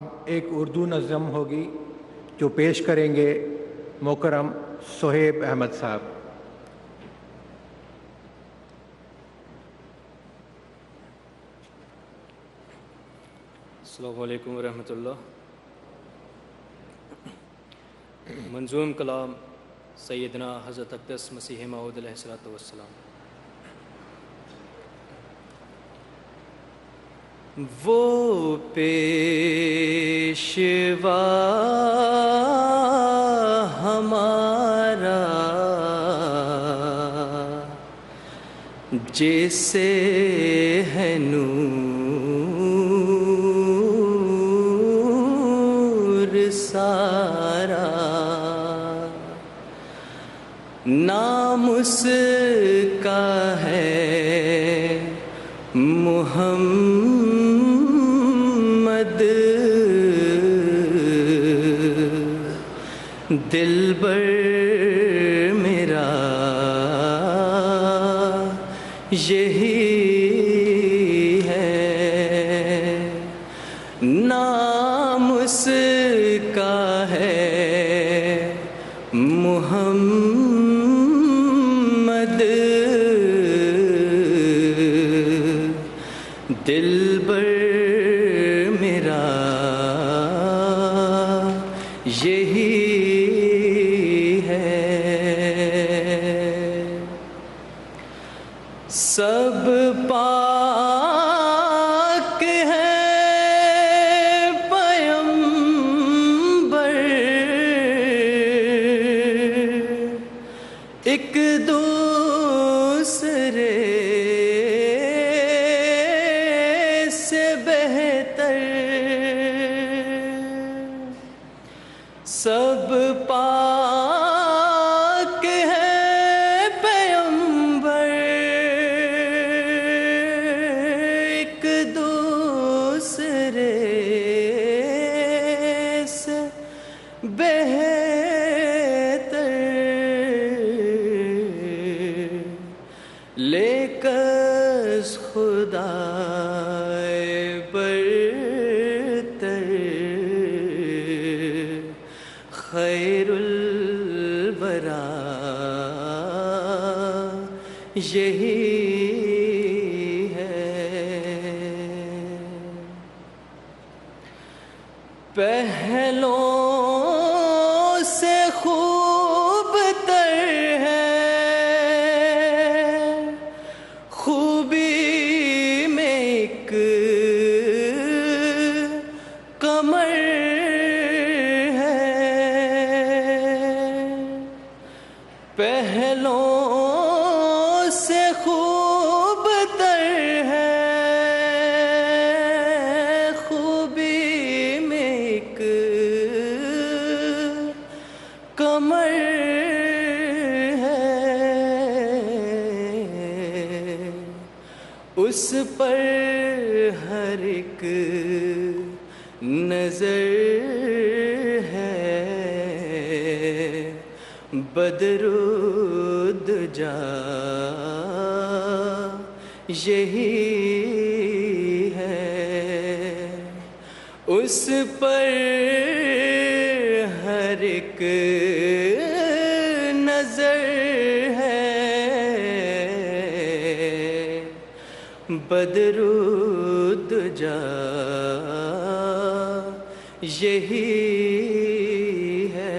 ایک اردو نظم ہوگی جو پیش کریں گے محترم سہیب احمد صاحب۔ السلام علیکم ورحمۃ اللہ۔ منظوم کلام سیدنا حضرت اقدس مسیح موعود علیہ الصلوۃ والسلام۔ وہ پیشوا ہمارا جسے ہے نور سارا، نام اس کا ہے محمد، دلبر میرا یہی ہے، نام اس کا ہے محمد، دلبر میرا یہی ہے۔ سب پاک ہے پیمبر، ایک دوسرے سے بہتر، سب پاک ہے پیمبر، ایک دوسرے سے بہتر، لیکن خدا برتر، خیر الورا یہی ہے۔ پہلوں سے خوب تر ہے، خوبی میں ایک قمر ہے، پہلوں سے خوب تر ہے، خوبی میں ایک قمر ہے، اس پر ہر ایک نظر ہے، بدر الدجا یہی ہے، اس پر ہر ایک نظر ہے، بدر الدجا یہی ہے۔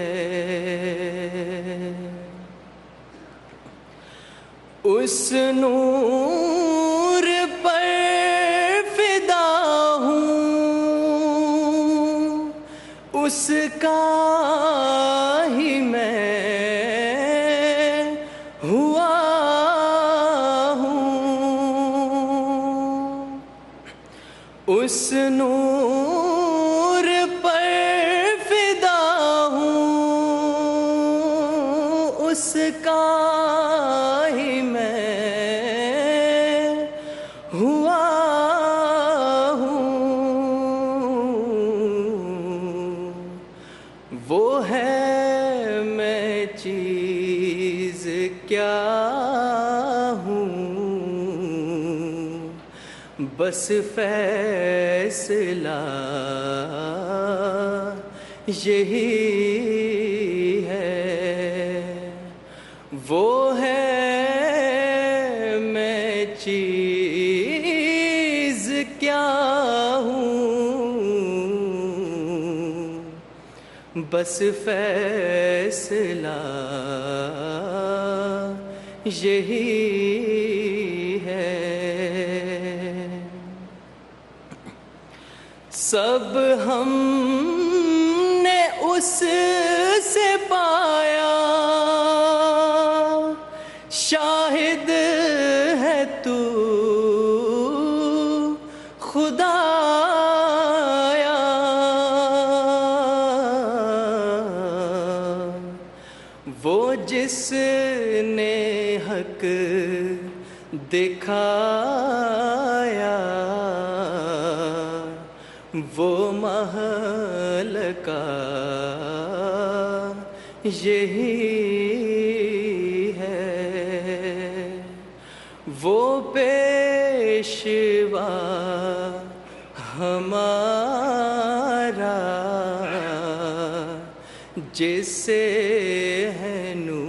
اس نور پر فدا ہوں، اس کا ہی میں ہوا ہوں، اس نور پر فدا ہوں، اس کا ہی میں ہوا ہوں، وہ ہے میں چیز کیا ہوں، بس فیصلہ یہی ہے، وہ ہے میں چیز کیا ہوں، بس فیصلہ یہی ہے۔ سب ہم نے اس سے پایا، شاہد ہے تو خدایا، وہ جس نے حق دکھایا، وہ محل کا یہی ہے، وہ پیشوا ہمارا جس سے ہے نور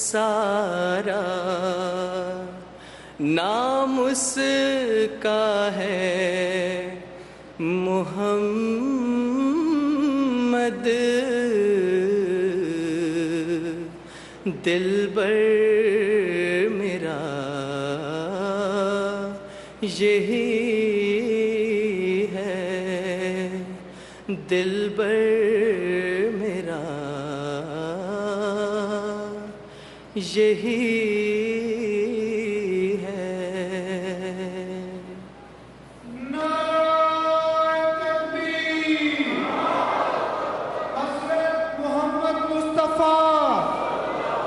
سارا، نام اس کا ہے محمد، دلبر میرا یہی ہے، دلبر میرا یہی ہے۔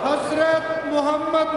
حضرت محمد